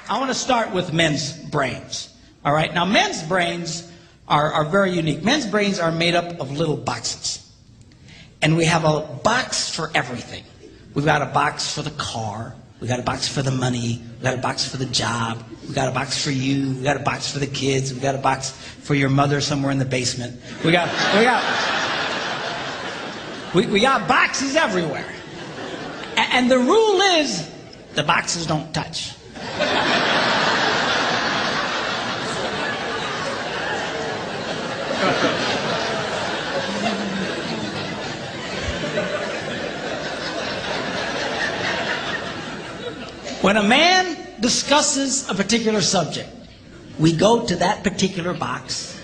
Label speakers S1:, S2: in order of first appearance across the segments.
S1: I want to start with men's brains. All right, now men's brains are very unique. Men's brains are made up of little boxes. And we have a box for everything. We've got a box for the car. We've got a box for the money. We've got a box for the job. We've got a box for you. We've got a box for the kids. We've got a box for your mother somewhere in the basement. We got boxes everywhere. And the rule is, the boxes don't touch. When a man discusses a particular subject, we go to that particular box,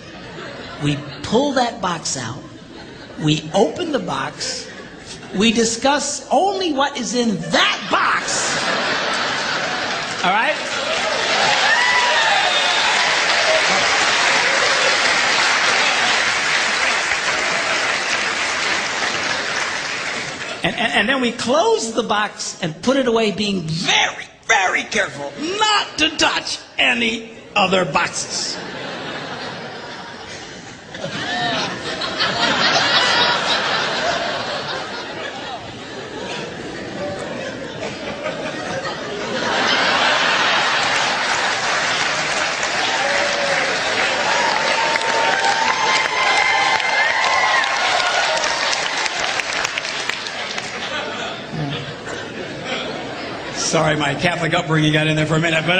S1: we pull that box out, we open the box, we discuss only what is in that box. All right? And then we close the box and put it away, being very, very careful not to touch any other boxes. Sorry, my Catholic upbringing got in there for a minute, but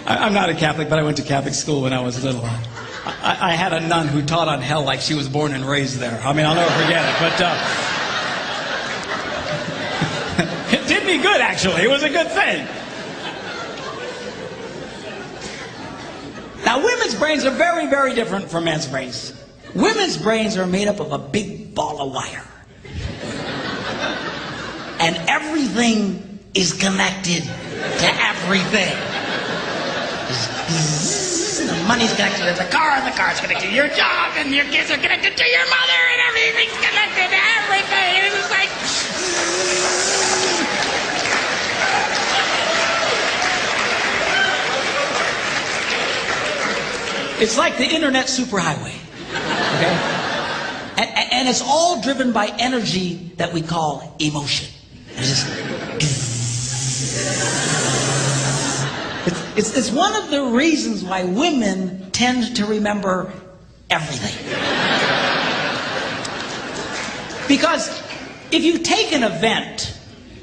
S1: I'm not a Catholic, but I went to Catholic school when I was little. I had a nun who taught on hell like she was born and raised there. I mean, I'll never forget it, but it did me good, actually. It was a good thing. Now, women's brains are very, very different from men's brains. Women's brains are made up of a big ball of wire. And everything is connected to everything. The money's connected to the car's connected to your job, and your kids are connected to your mother, and everything's connected to everything. It's just like... It's like the internet superhighway. Okay? And it's all driven by energy that we call emotion. It's one of the reasons why women tend to remember everything. Because if you take an event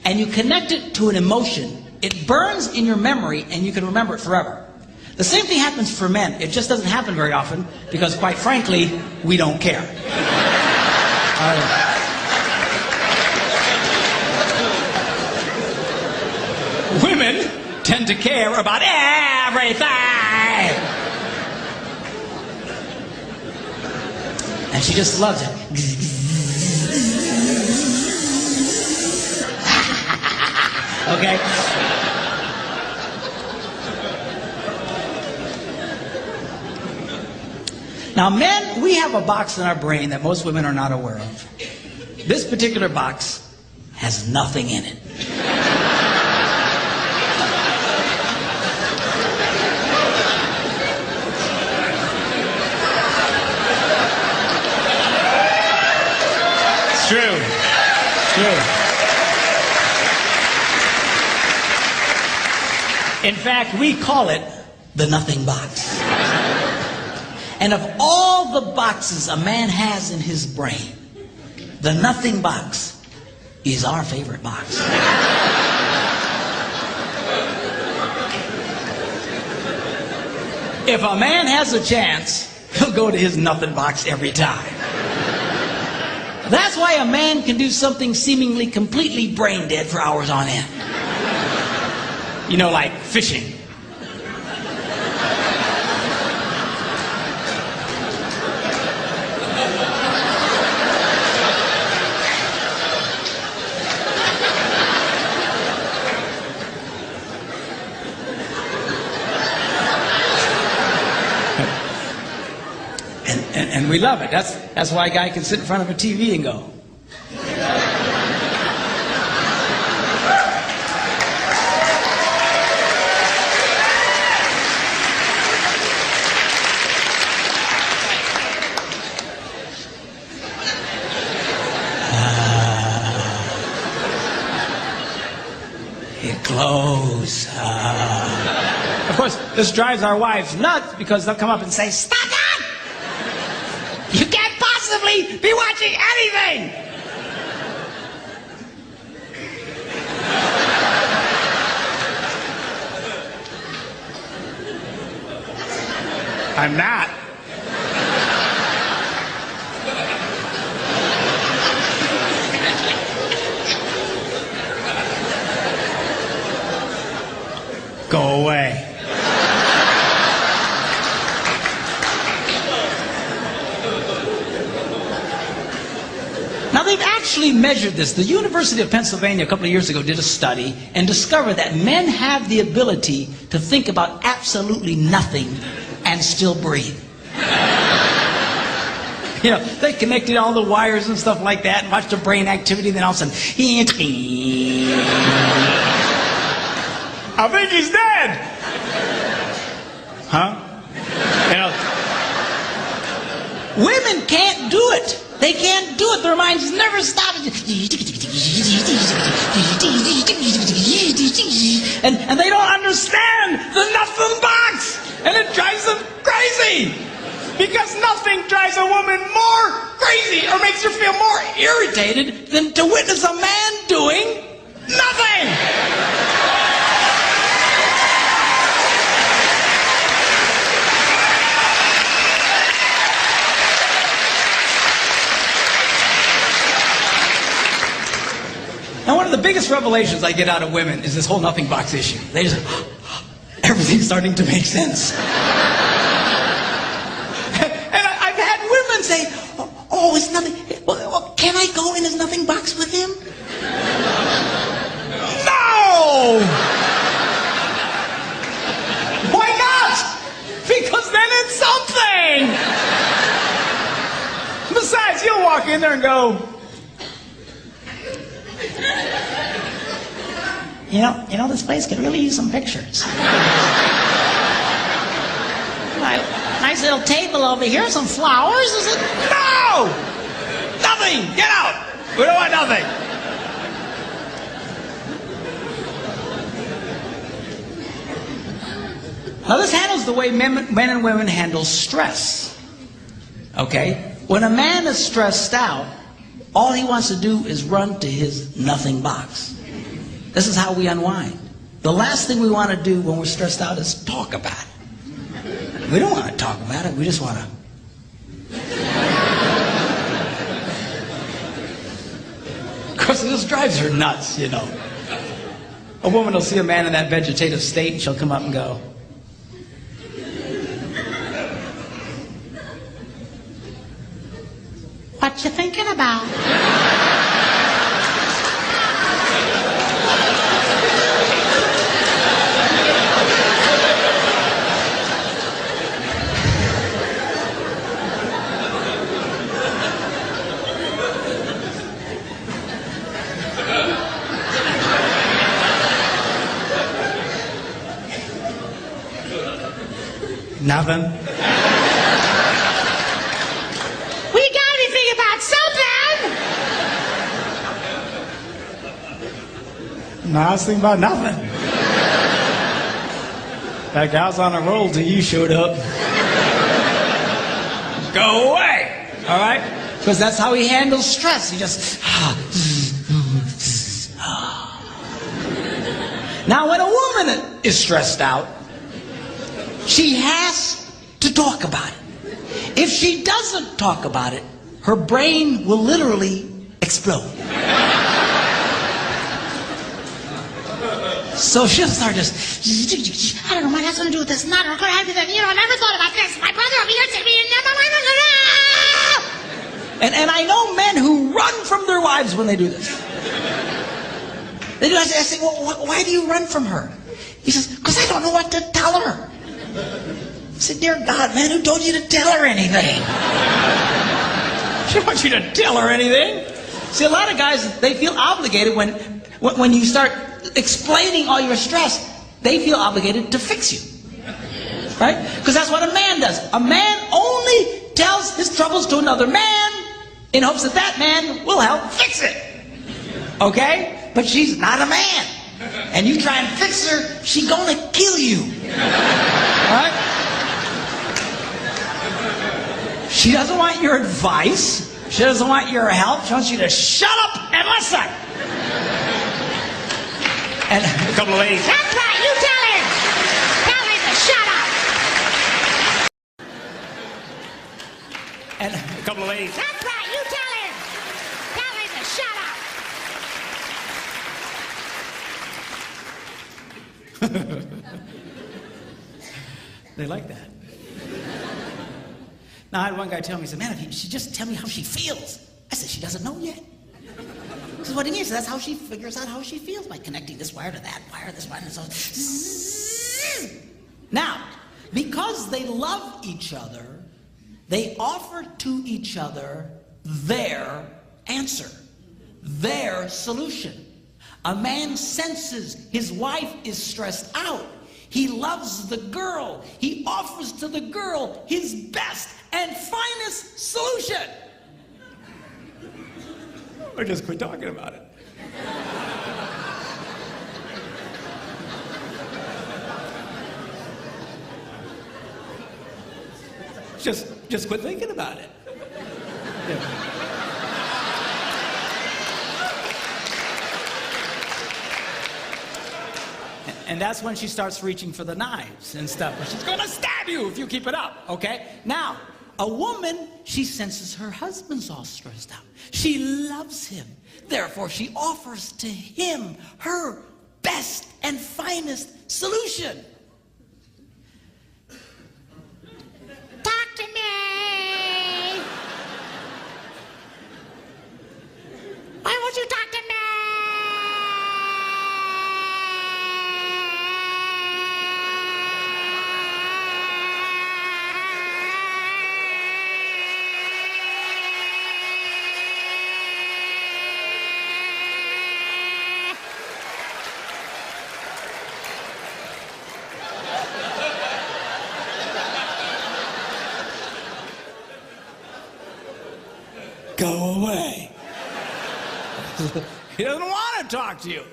S1: and you connect it to an emotion, it burns in your memory and you can remember it forever. The same thing happens for men. It just doesn't happen very often because, quite frankly, we don't care. Women tend to care about everything. And she just loves it. Okay? Now, men, we have a box in our brain that most women are not aware of. This particular box has nothing in it. It's true. It's true. In fact, we call it the nothing box. And of all the boxes a man has in his brain, the nothing box is our favorite box. If a man has a chance, he'll go to his nothing box every time. That's why a man can do something seemingly completely brain dead for hours on end. You know, like fishing. And we love it. That's why a guy can sit in front of a TV and go. close. Of course, this drives our wives nuts because they'll come up and say, "Stop that! You can't possibly be watching anything!" I'm not. Go away. Now they've actually measured this. The University of Pennsylvania a couple of years ago did a study and discovered that men have the ability to think about absolutely nothing and still breathe. You know, they connected all the wires and stuff like that and watched the brain activity, then all of a sudden, I think he's dead. Huh? You know, women can't do it. They can't do it. Their minds never stop. And they don't understand the nothing box. And it drives them crazy. Because nothing drives a woman more crazy or makes her feel more irritated than to witness a man doing nothing. Now, one of the biggest revelations I get out of women is this whole nothing box issue. They just, everything's starting to make sense. And I've had women say, "Oh, it's nothing. Well, can I go in his nothing box with him?" No! Why not? Because then it's something. Besides, you'll walk in there and go, You know, this place could really use some pictures. Nice little table over here, some flowers. Is it? No! Nothing! Get out! We don't want nothing. Now this handles the way men and women handle stress. Okay? When a man is stressed out, all he wants to do is run to his nothing box. This is how we unwind. The last thing we want to do when we're stressed out is talk about it. We don't want to talk about it. We just want to. Of course, this drives her nuts, you know. A woman will see a man in that vegetative state and she'll come up and go, "What you thinking about?" Nothing. We gotta be thinking about something. No, I was thinking about nothing. In fact, I was on a roll till you showed up. Go away. All right? Because that's how he handles stress. He just. Now, when a woman is stressed out, she has to talk about it. If she doesn't talk about it, her brain will literally explode. So she'll start just, "I don't know, might have something to do with this, not, or could have to do that, you know, I never thought about this, my brother over here said me, and I know men who run from their wives when they do this. They do. I say, "Well, why do you run from her?" He says, "Because I don't know what to tell her." I said, "Dear God, man, who told you to tell her anything?" She wants you to tell her anything. See, a lot of guys, they feel obligated when you start explaining all your stress, they feel obligated to fix you. Right? Because that's what a man does. A man only tells his troubles to another man in hopes that that man will help fix it. Okay? But she's not a man. and you try and fix her, she gonna kill you. All right? She doesn't want your advice. She doesn't want your help. She wants you to shut up and listen. And a couple of ladies, that's right, you tell him. Tell him to shut up. And a couple of ladies, that's right, you tell him. Tell him to shut up. They like that. Now, I had one guy tell me, he said, man, if she just tell me how she feels. I said, she doesn't know yet. This is what he means. So that's how she figures out how she feels, by connecting this wire to that wire, this wire, and so. Now, because they love each other, they offer to each other their answer, their solution. A man senses his wife is stressed out. He loves the girl. He offers to the girl his best and finest solution. Or just quit talking about it. Just quit thinking about it. Yeah. And that's when she starts reaching for the knives and stuff. She's gonna stab you if you keep it up, okay? Now, a woman, she senses her husband's all stressed out. She loves him. Therefore, she offers to him her best and finest solution. Talk to me. Why won't you talk to me? Go away. He doesn't want to talk to you.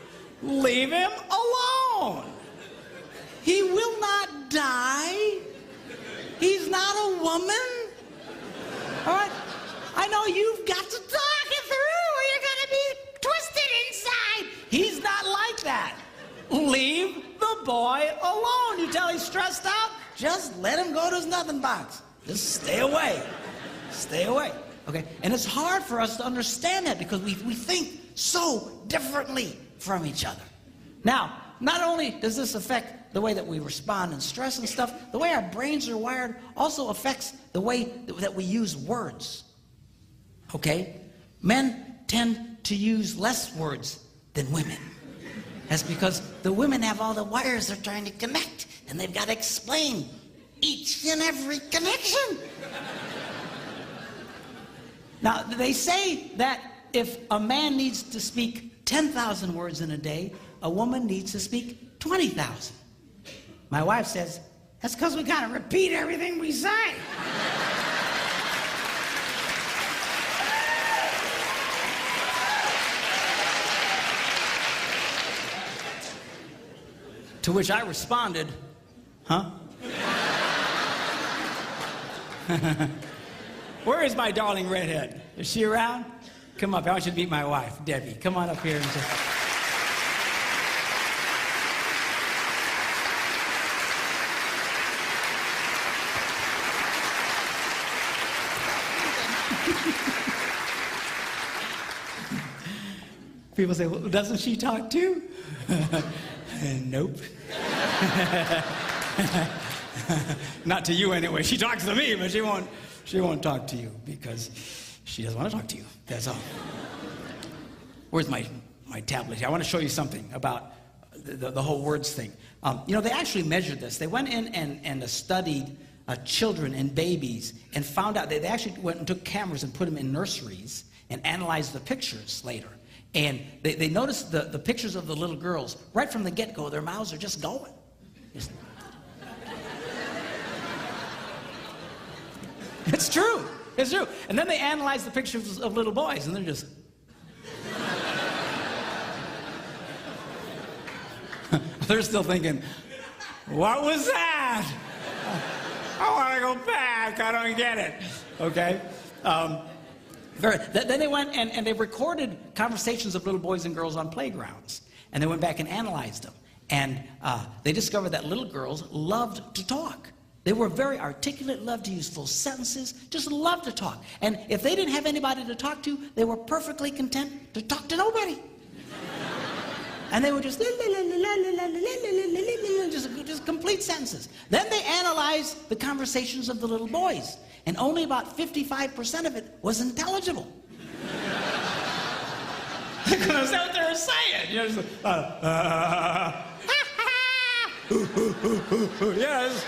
S1: Leave him alone. He will not die. He's not a woman. All right? I know you've got to talk it through or you're going to be twisted inside. He's not like that. Leave the boy alone. You tell he's stressed out, just let him go to his nothing box. Just stay away. Stay away. Okay? And it's hard for us to understand that because we think so differently from each other. Now, not only does this affect the way that we respond and stress and stuff, the way our brains are wired also affects the way that we use words. Okay? Men tend to use less words than women. That's because the women have all the wires they're trying to connect, and they've got to explain each and every connection. Now, they say that if a man needs to speak 10,000 words in a day, a woman needs to speak 20,000. My wife says, that's because we gotta repeat everything we say. To which I responded, huh? Where is my darling redhead? Is she around? Come up. I want you to meet my wife, Debbie. Come on up here and just... People say, well, doesn't she talk too? Nope. Not to you anyway. She talks to me, but she won't talk to you because she doesn't want to talk to you. That's all. Where's my tablet here? I want to show you something about the whole words thing. You know, they actually measured this. They went in and studied children and babies and found out they actually went and took cameras and put them in nurseries and analyzed the pictures later. And they noticed the pictures of the little girls. Right from the get-go, their mouths are just going. It's true. It's true. And then they analyzed the pictures of little boys, and they're just... They're still thinking, what was that? I want to go back. I don't get it. Okay? Then they went and they recorded conversations of little boys and girls on playgrounds. And they went back and analyzed them. And they discovered that little girls loved to talk. They were very articulate, loved to use full sentences, just loved to talk. And if they didn't have anybody to talk to, they were perfectly content to talk to nobody. And they were just complete sentences. Then they analyzed the conversations of the little boys, and only about 55% of it was intelligible. Because that's what they were saying. You know, yes.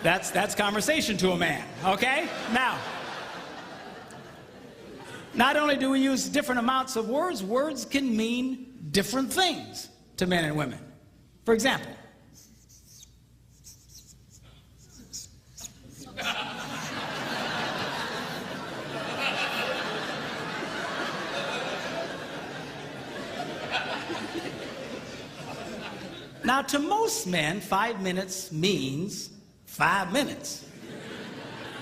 S1: That's conversation to a man, okay? Now, not only do we use different amounts of words, words can mean different things to men and women. For example, now to most men, 5 minutes means 5 minutes.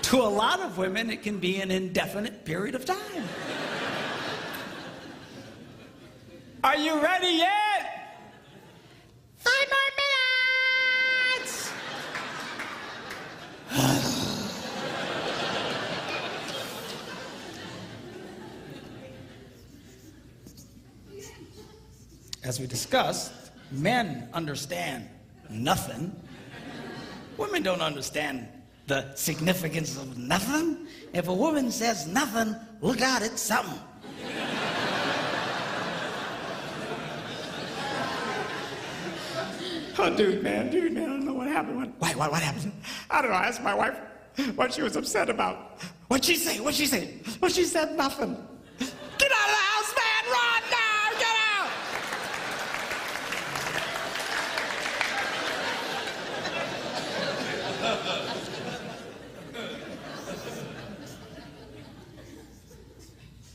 S1: To a lot of women, it can be an indefinite period of time. Are you ready yet? 5 more minutes! As we discussed, men understand nothing. Women don't understand the significance of nothing. If a woman says nothing, look out, it's something. Oh, dude, man, I don't know what happened. Why, what happened? I don't know, I asked my wife what she was upset about. What'd she say? Well, she said nothing. Get out of the house, man, run now, get out!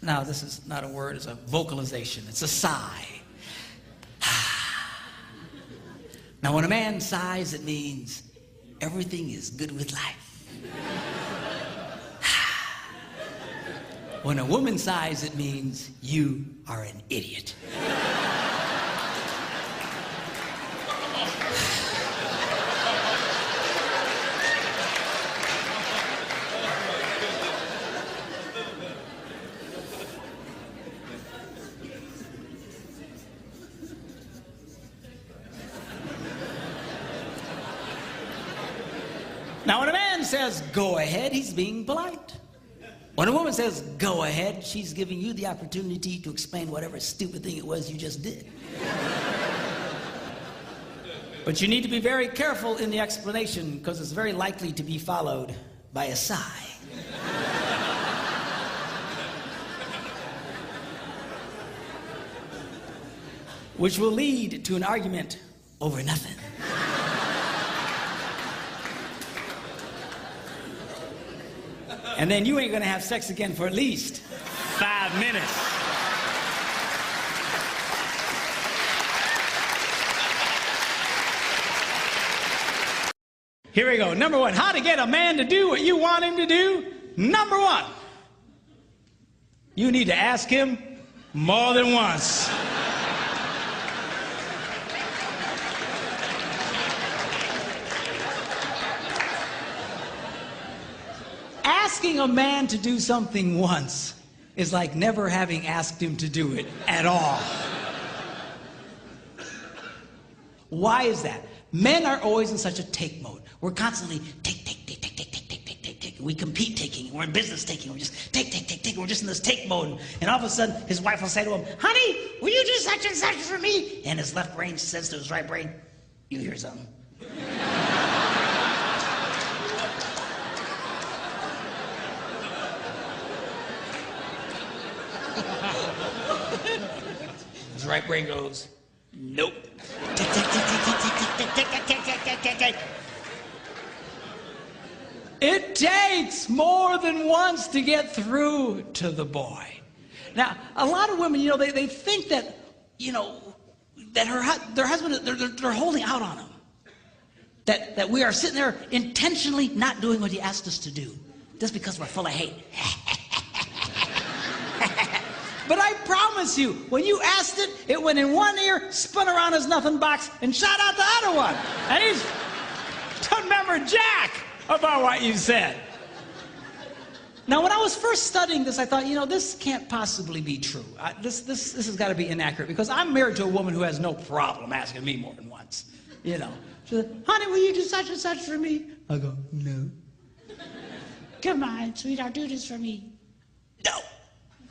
S1: Now, this is not a word, it's a vocalization. It's a sigh. Now, when a man sighs, it means everything is good with life. When a woman sighs, it means you are an idiot. Now, when a man says, go ahead, he's being polite. When a woman says, go ahead, she's giving you the opportunity to explain whatever stupid thing it was you just did. But you need to be very careful in the explanation, because it's very likely to be followed by a sigh. Which will lead to an argument over nothing. And then you ain't gonna have sex again for at least 5 minutes. Here we go. Number one, how to get a man to do what you want him to do. Number one, you need to ask him more than once. Asking a man to do something once is like never having asked him to do it at all. Why is that? Men are always in such a take mode. We're constantly take. We compete taking. We're in business taking. We're just take. We're just in this take mode. And all of a sudden, his wife will say to him, honey, will you do such and such for me? And his left brain says to his right brain, you hear something. His right brain goes, nope. It takes more than once to get through to the boy. Now, a lot of women, they think that, that their husband, they're holding out on them. That we are sitting there intentionally not doing what he asked us to do, just because we're full of hate. But I promise you, when you asked it, it went in one ear, spun around his nothing box, and shot out the other one. And he doesn't remember jack about what you said. Now, when I was first studying this, I thought, this can't possibly be true. This has got to be inaccurate, because I'm married to a woman who has no problem asking me more than once. She said, honey, will you do such and such for me? I go, no. Come on, sweetheart, do this for me. No.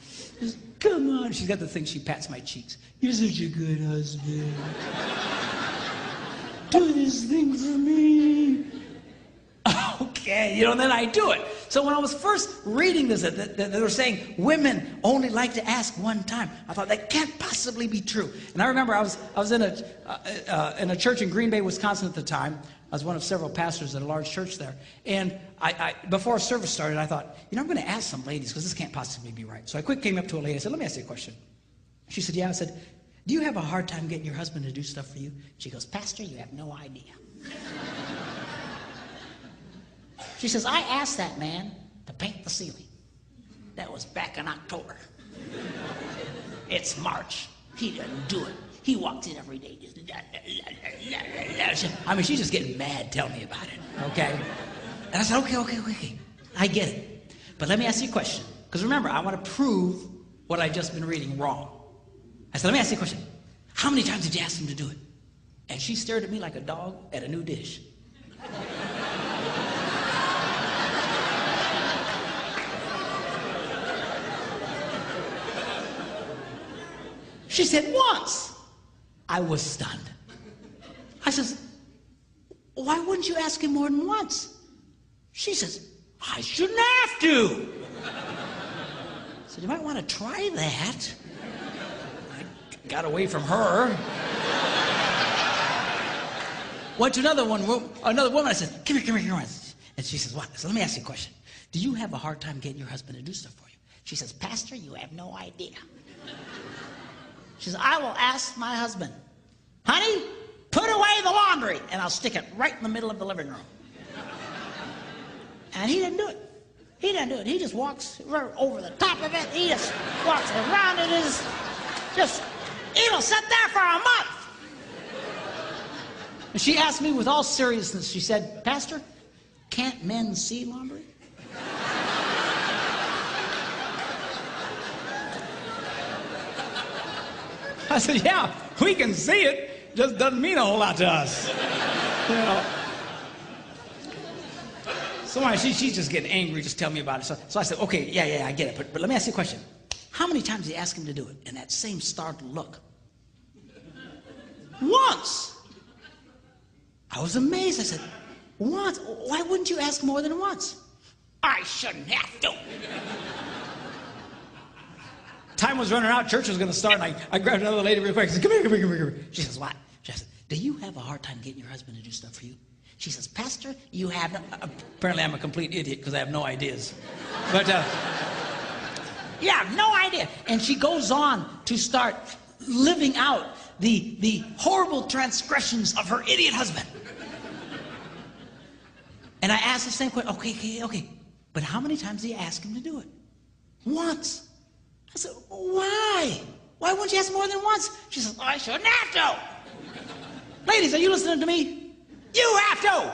S1: She says, come on. She's got the thing, she pats my cheeks. You're such a good husband. Do this thing for me. Okay, and then I do it. So when I was first reading this, they were saying women only like to ask one time. I thought that can't possibly be true. And I remember I was in a church in Green Bay, Wisconsin at the time. I was one of several pastors at a large church there. And I before service started, I thought, I'm going to ask some ladies, because this can't possibly be right. So I quick came up to a lady. I said, let me ask you a question. She said, yeah. I said, do you have a hard time getting your husband to do stuff for you? She goes, Pastor, you have no idea. She says, I asked that man to paint the ceiling. That was back in October. It's March. He doesn't do it. He walks in every day. Just, she's just getting mad telling me about it, okay? And I said, okay. I get it. But let me ask you a question. Because remember, I want to prove what I've just been reading wrong. I said, let me ask you a question. How many times did you ask him to do it? And she stared at me like a dog at a new dish. She said, once. I was stunned. I says, why wouldn't you ask him more than once? She says, I shouldn't have to. I said, you might want to try that. I got away from her. Went to another woman. I said, come here. And she says, what? I said, let me ask you a question. Do you have a hard time getting your husband to do stuff for you? She says, Pastor, you have no idea. She says, I will ask my husband, honey, put away the laundry, and I'll stick it right in the middle of the living room. And he didn't do it. He just walks right over the top of it. He just walks around it. It'll sit there for a month. And she asked me with all seriousness, she said, Pastor, can't men see laundry? I said, yeah, we can see it, just doesn't mean a whole lot to us. So anyway, she's just getting angry, just tell me about it. So I said, okay, yeah, I get it. But let me ask you a question. How many times did you ask him to do it? And that same startled look. Once. I was amazed. I said, once? Why wouldn't you ask more than once? I shouldn't have to. Time was running out, church was going to start, and I grabbed another lady real quick. I said, come here. She says, what? She says, do you have a hard time getting your husband to do stuff for you? She says, Pastor, you have no... Apparently I'm a complete idiot because I have no ideas. But, yeah, no idea. And she goes on to start living out the horrible transgressions of her idiot husband. And I asked the same question, okay. But how many times did you ask him to do it? Once. I said, why? Why wouldn't you ask more than once? She says, I shouldn't have to. Ladies, are you listening to me? You have to.